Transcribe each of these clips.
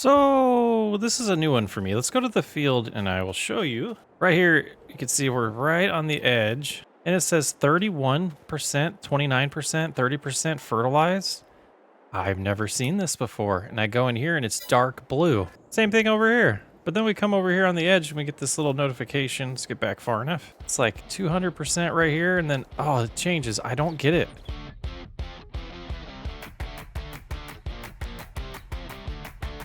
So this is a new one for me. Let's go to the field and I will show you. Right here, you can see we're right on the edge and it says 31%, 29%, 30% fertilized. I've never seen this before. And I go in here and it's dark blue. Same thing over here. But then we come over here on the edge and we get this little notification. Let's get back far enough. It's like 200% right here. And then, oh, it changes. I don't get it.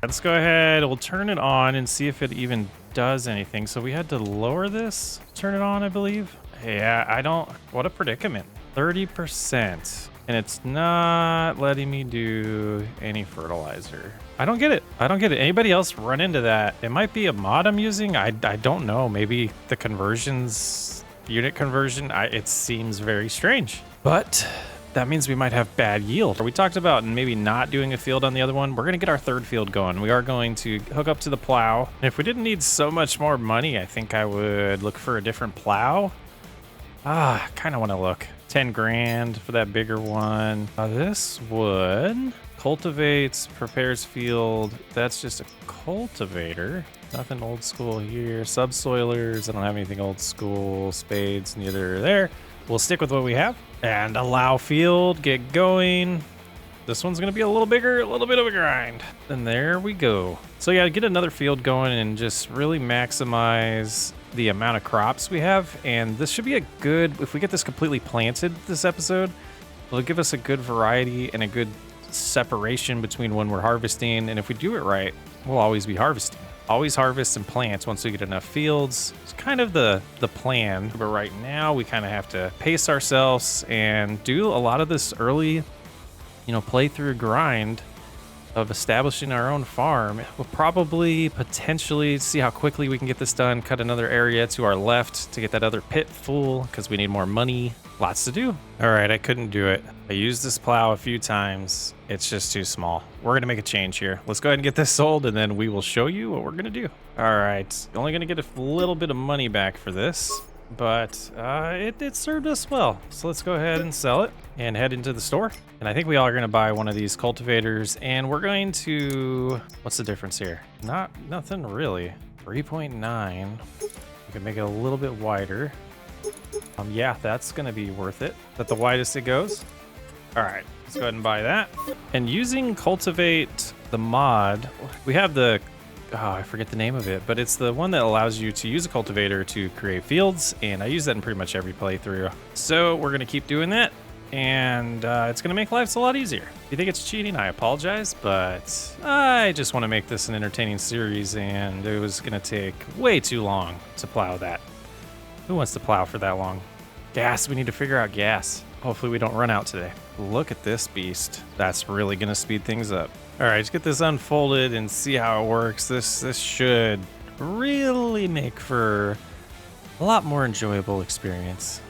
Let's go ahead. We'll turn it on and see if it even does anything. So we had to lower this, turn it on, I believe. Yeah, I don't, what a predicament. 30%. And it's not letting me do any fertilizer. I don't get it. I don't get it. Anybody else run into that? It might be a mod I'm using. I don't know. Maybe the conversions, unit conversion, it seems very strange. But that means we might have bad yield. We talked about maybe not doing a field on the other one. We're going to get our third field going. We are going to hook up to the plow. And if we didn't need so much more money, I think I would look for a different plow. Kind of want to look. 10 grand for that bigger one. This wood cultivates, prepares field. That's just a cultivator. Nothing old school here. Subsoilers. I don't have anything old school. Spades, neither there. We'll stick with what we have and allow field, get going. This one's gonna be a little bigger, a little bit of a grind. And there we go. So yeah, get another field going and just really maximize the amount of crops we have. And this should be a good, if we get this completely planted this episode, it'll give us a good variety and a good separation between when we're harvesting. And if we do it right, we'll always be harvesting. Always harvest and plant once we get enough fields. It's kind of the plan, but right now we kind of have to pace ourselves and do a lot of this early, playthrough grind of establishing our own farm. We'll probably potentially see how quickly we can get this done, cut another area to our left to get that other pit full because we need more money. Lots to do. All right, I couldn't do it. I used this plow a few times. It's just too small. We're gonna make a change here. Let's go ahead and get this sold and then we will show you what we're gonna do. All right, only gonna get a little bit of money back for this, but it served us well. So let's go ahead and sell it and head into the store. And I think we all are gonna buy one of these cultivators and we're going to, what's the difference here? Nothing really. 3.9. We can make it a little bit wider. Yeah, that's gonna be worth it. Is that the widest it goes? All right, let's go ahead and buy that. And using Cultivate, the mod, we have the, I forget the name of it, but it's the one that allows you to use a cultivator to create fields. And I use that in pretty much every playthrough. So we're gonna keep doing that. And it's gonna make lives a lot easier. If you think it's cheating, I apologize, but I just wanna make this an entertaining series and it was gonna take way too long to plow that. Who wants to plow for that long? Gas, we need to figure out gas. Hopefully we don't run out today. Look at this beast. That's really gonna speed things up. All right, let's get this unfolded and see how it works. This should really make for a lot more enjoyable experience.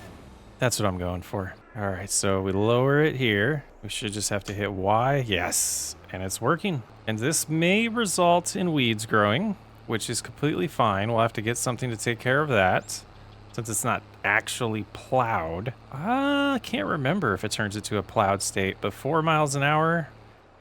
That's what I'm going for. All right, so we lower it here. We should just have to hit Y, yes, and it's working. And this may result in weeds growing, which is completely fine. We'll have to get something to take care of that, since it's not actually plowed. I can't remember if it turns into a plowed state, but 4 miles an hour,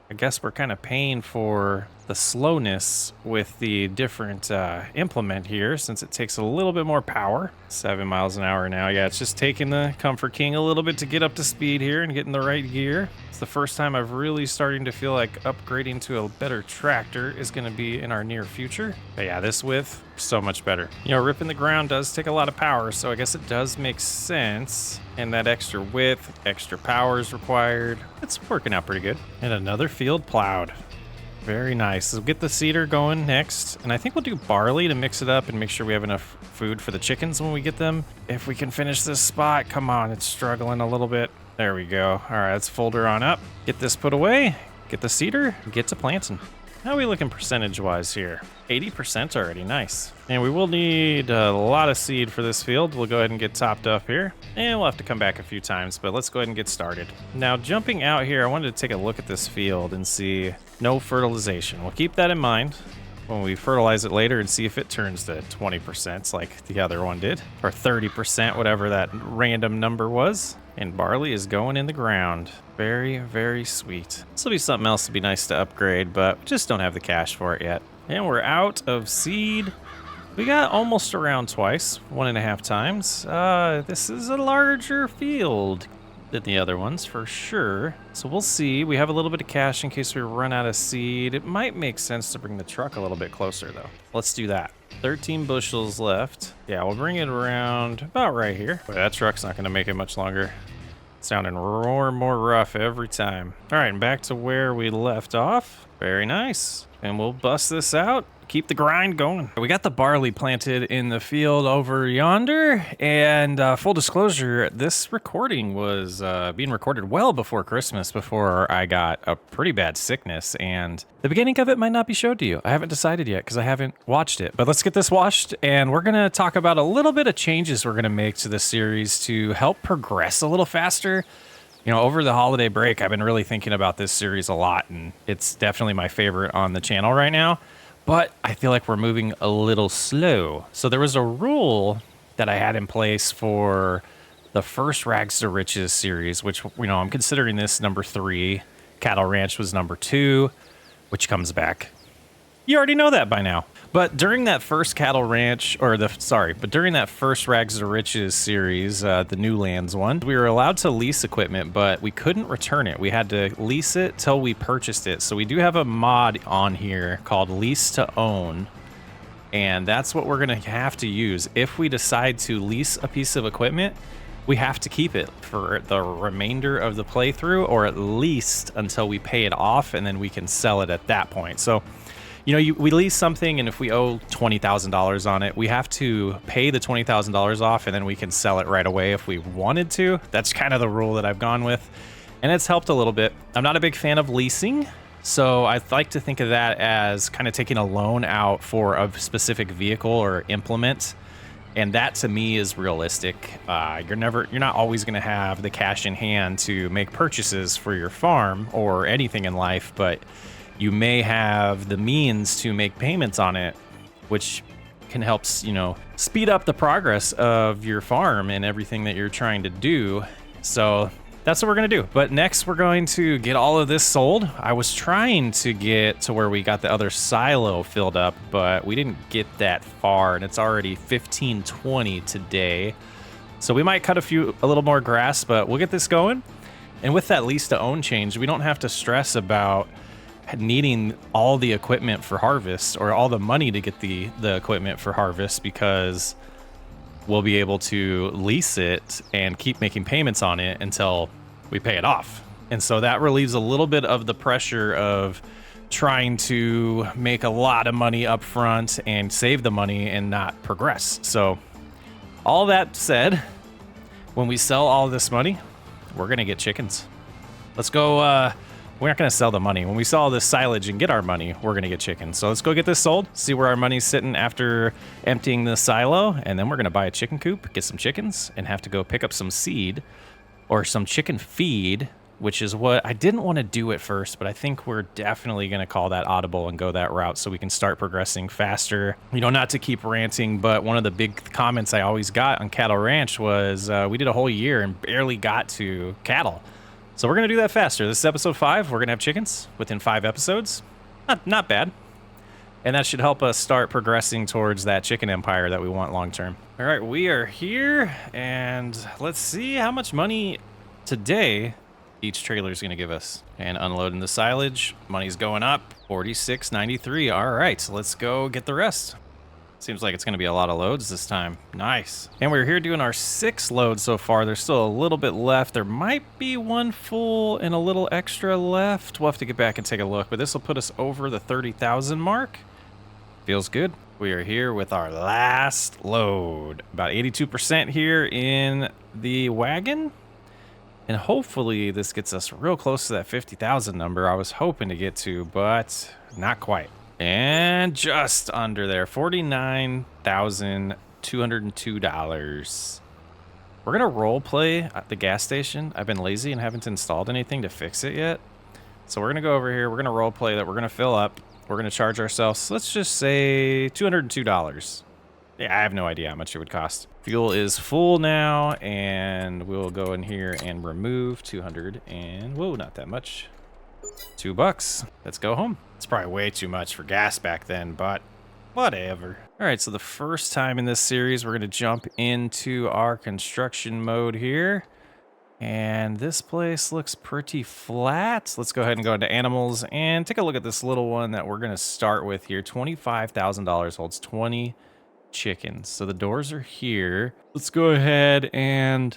I guess we're kind of paying for the slowness with the different implement here, since it takes a little bit more power. 7 miles an hour now. Yeah, it's just taking the Comfort King a little bit to get up to speed here and getting the right gear. It's the first time I've really starting to feel like upgrading to a better tractor is going to be in our near future. But yeah, this width, so much better. Ripping the ground does take a lot of power, so I guess it does make sense. And that extra width, extra power is required. It's working out pretty good. And another field plowed. Very nice. We'll get the cedar going next. And I think we'll do barley to mix it up and make sure we have enough food for the chickens when we get them. If we can finish this spot, come on, it's struggling a little bit. There we go. All right, let's fold her on up. Get this put away, get the cedar, get to planting. How are we looking percentage-wise here? 80% already, nice. And we will need a lot of seed for this field. We'll go ahead and get topped up here. And we'll have to come back a few times, but let's go ahead and get started. Now, jumping out here, I wanted to take a look at this field and see no fertilization. We'll keep that in mind. when we fertilize it later and see if it turns to 20% like the other one did, or 30%, whatever that random number was. And barley is going in the ground. Very, very sweet. This will be something else to be nice to upgrade, but just don't have the cash for it yet. And we're out of seed. We got almost around twice, 1.5 times. This is a larger field than the other ones for sure. So we'll see. We have a little bit of cash in case we run out of seed. It might make sense to bring the truck a little bit closer though. Let's do that. 13 bushels left. Yeah, we'll bring it around about right here. Boy, that truck's not gonna make it much longer. It's sounding more and more rough every time. All right, and back to where we left off. Very nice. And we'll bust this out. Keep the grind going. We got the barley planted in the field over yonder, and full disclosure, this recording was being recorded well before Christmas, before I got a pretty bad sickness, and the beginning of it might not be showed to you. I haven't decided yet because I haven't watched it, but let's get this watched, and we're gonna talk about a little bit of changes we're gonna make to this series to help progress a little faster. You know, over the holiday break, I've been really thinking about this series a lot, and it's definitely my favorite on the channel right now. But I feel like we're moving a little slow. So there was a rule that I had in place for the first Rags to Riches series, which, you know, I'm considering this number 3. Cattle Ranch was number 2, which comes back. You already know that by now. But during that first Cattle Ranch, but during that first Rags to Riches series, the New Lands one, we were allowed to lease equipment, but we couldn't return it. We had to lease it till we purchased it. So we do have a mod on here called Lease to Own, and that's what we're gonna have to use. If we decide to lease a piece of equipment, we have to keep it for the remainder of the playthrough, or at least until we pay it off, and then we can sell it at that point. So, you know, we lease something, and if we owe $20,000 on it, we have to pay the $20,000 off, and then we can sell it right away if we wanted to. That's kind of the rule that I've gone with, and it's helped a little bit. I'm not a big fan of leasing, so I like to think of that as kind of taking a loan out for a specific vehicle or implement, and that to me is realistic. You're not always going to have the cash in hand to make purchases for your farm or anything in life, but you may have the means to make payments on it, which can help, you know, speed up the progress of your farm and everything that you're trying to do. So that's what we're going to do. But next, we're going to get all of this sold. I was trying to get to where we got the other silo filled up, but we didn't get that far, and it's already 15:20 today. So we might cut a little more grass, but we'll get this going. And with that lease to own change, we don't have to stress about needing all the equipment for harvest or all the money to get the equipment for harvest, because we'll be able to lease it and keep making payments on it until we pay it off. And so that relieves a little bit of the pressure of trying to make a lot of money up front and save the money and not progress. So all that said, when we sell all this money, we're gonna get chickens. Let's go. We're not going to sell the money. When we sell this silage and get our money, we're going to get chickens. So let's go get this sold, see where our money's sitting after emptying the silo, and then we're going to buy a chicken coop, get some chickens, and have to go pick up some seed or some chicken feed, which is what I didn't want to do at first, but I think we're definitely going to call that audible and go that route so we can start progressing faster. You know, not to keep ranting, but one of the big comments I always got on Cattle Ranch was we did a whole year and barely got to cattle. So we're going to do that faster. This is episode 5. We're going to have chickens within 5 episodes. Not bad. And that should help us start progressing towards that chicken empire that we want long term. All right, we are here, and let's see how much money today each trailer is going to give us. And unloading the silage, money's going up, $46.93. All right, so let's go get the rest. Seems like it's going to be a lot of loads this time. Nice. And we're here doing our 6 loads so far. There's still a little bit left. There might be one full and a little extra left. We'll have to get back and take a look, but this will put us over the 30,000 mark. Feels good. We are here with our last load. About 82% here in the wagon. And hopefully this gets us real close to that 50,000 number I was hoping to get to, but not quite. And just under there, $49,202. We're gonna role play at the gas station. I've been lazy and haven't installed anything to fix it yet. So we're gonna go over here. We're gonna role play that we're gonna fill up. we're going to charge ourselves, let's just say $202. Yeah, I have no idea how much it would cost. Fuel is full now, and we'll go in here and remove 200 and, whoa, not that much. $2. Let's go home. It's probably way too much for gas back then, but whatever. All right, so the first time in this series, we're going to jump into our construction mode here. And this place looks pretty flat. Let's go ahead and go into animals and take a look at this little one that we're going to start with here. $25,000 holds 20 chickens. So the doors are here. Let's go ahead and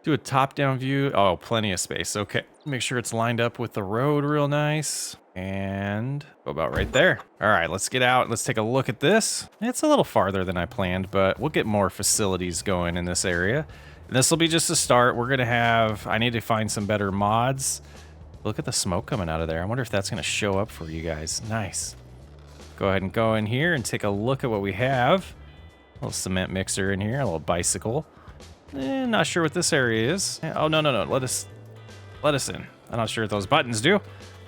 do a top-down view. Oh, plenty of space. Okay. Make sure it's lined up with the road real nice. And go about right there. All right, let's get out. Let's take a look at this. It's a little farther than I planned, but we'll get more facilities going in this area. And this will be just a start. We're going to have, I need to find some better mods. Look at the smoke coming out of there. I wonder if that's going to show up for you guys. Nice. Go ahead and go in here and take a look at what we have. A little cement mixer in here, a little bicycle. Not sure what this area is. Oh, no. Let us in. I'm not sure what those buttons do.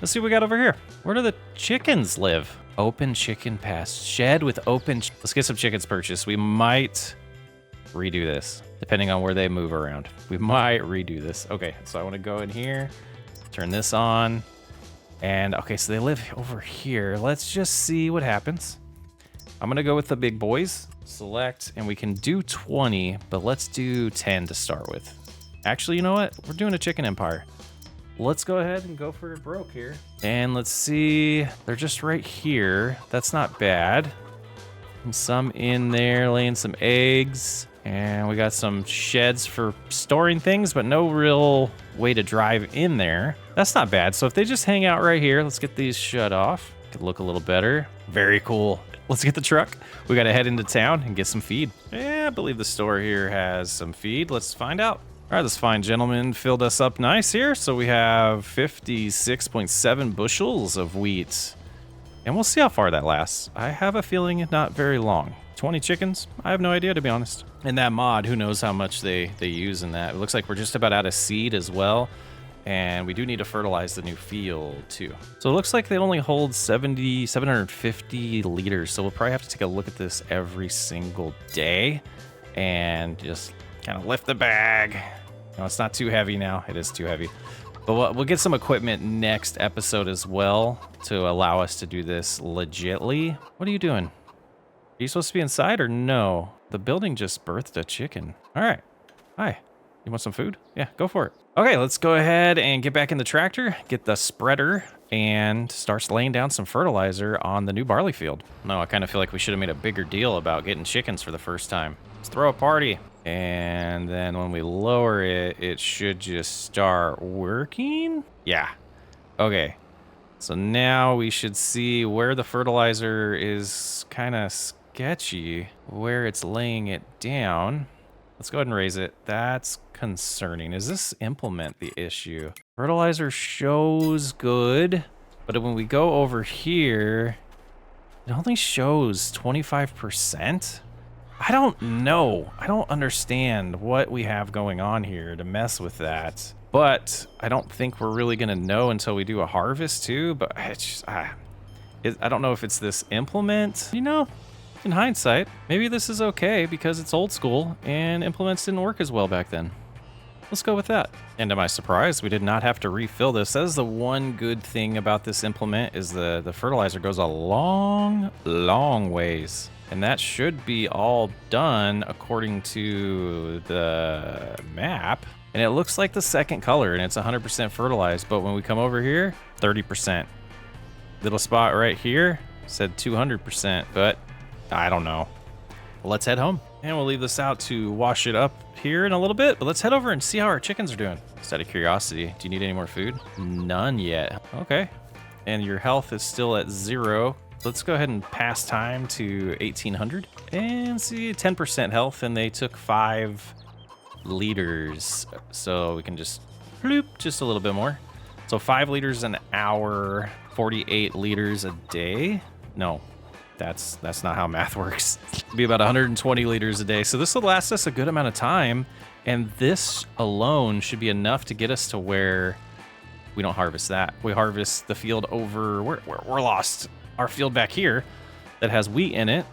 Let's see what we got over here. Where do the chickens live? Open chicken pass. Shed with open. Let's get some chickens purchased. We might redo this, depending on where they move around. We might redo this. Okay, so I want to go in here, turn this on. And okay, so they live over here. Let's just see what happens. I'm going to go with the big boys. Select, and we can do 20, but let's do 10 to start with. Actually, you know what? We're doing a chicken empire. Let's go ahead and go for it broke here. And let's see. They're just right here. That's not bad. And some in there laying some eggs. And we got some sheds for storing things, but no real way to drive in there. That's not bad. So if they just hang out right here, let's get these shut off. Could look a little better. Very cool. Let's get the truck. We got to head into town and get some feed. Yeah, I believe the store here has some feed. Let's find out. All right, this fine gentleman filled us up nice here. So we have 56.7 bushels of wheat. And we'll see how far that lasts. I have a feeling not very long. 20 chickens? I have no idea, to be honest. And that mod, who knows how much they use in that. It looks like we're just about out of seed as well. And we do need to fertilize the new field, too. So it looks like they only hold 750 liters. So we'll probably have to take a look at this every single day. And just kind of lift the bag. No, it's not too heavy now. It is too heavy. But we'll get some equipment next episode as well to allow us to do this legitly. What are you doing? Are you supposed to be inside or no? The building just birthed a chicken. All right. Hi. You want some food? Yeah, go for it. Okay, let's go ahead and get back in the tractor, get the spreader, and start laying down some fertilizer on the new barley field. No, I kind of feel like we should have made a bigger deal about getting chickens for the first time. Let's throw a party. And then when we lower it, it should just start working. Yeah. Okay. So now we should see where the fertilizer is kind of sketchy, where it's laying it down. Let's go ahead and raise it. That's concerning. Is this implement the issue? Fertilizer shows good, but when we go over here, it only shows 25%. I don't know. I don't understand what we have going on here to mess with that. But I don't think we're really going to know until we do a harvest too. But it's just, I don't know if it's this implement. You know, in hindsight, maybe this is okay because it's old school and implements didn't work as well back then. Let's go with that. And to my surprise, we did not have to refill this. That is the one good thing about this implement is the fertilizer goes a long, long ways. And that should be all done according to the map. And it looks like the second color and it's 100% fertilized. But when we come over here, 30%. Little spot right here said 200%, but I don't know. Let's head home. And we'll leave this out to wash it up here in a little bit. But let's head over and see how our chickens are doing. Just out of curiosity, do you need any more food? None yet. Okay. And your health is still at 0. Let's go ahead and pass time to 1800 and see 10% health, and they took 5 liters. So we can just bloop just a little bit more. So 5 liters an hour, 48 liters a day. No, that's not how math works. It'd be about 120 liters a day. So this will last us a good amount of time. And this alone should be enough to get us to where we don't harvest that. We harvest the field over, we're lost. our field back here that has wheat in it.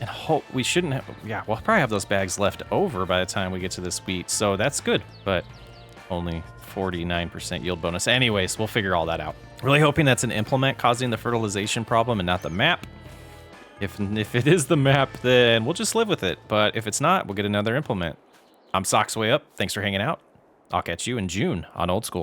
And hope we shouldn't have, yeah, we'll probably have those bags left over by the time we get to this wheat. So that's good, but only 49% yield bonus. Anyways, we'll figure all that out. Really hoping that's an implement causing the fertilization problem and not the map. If it is the map, then we'll just live with it. But if it's not, we'll get another implement. I'm Socksway Up. Thanks for hanging out. I'll catch you in June on Old School.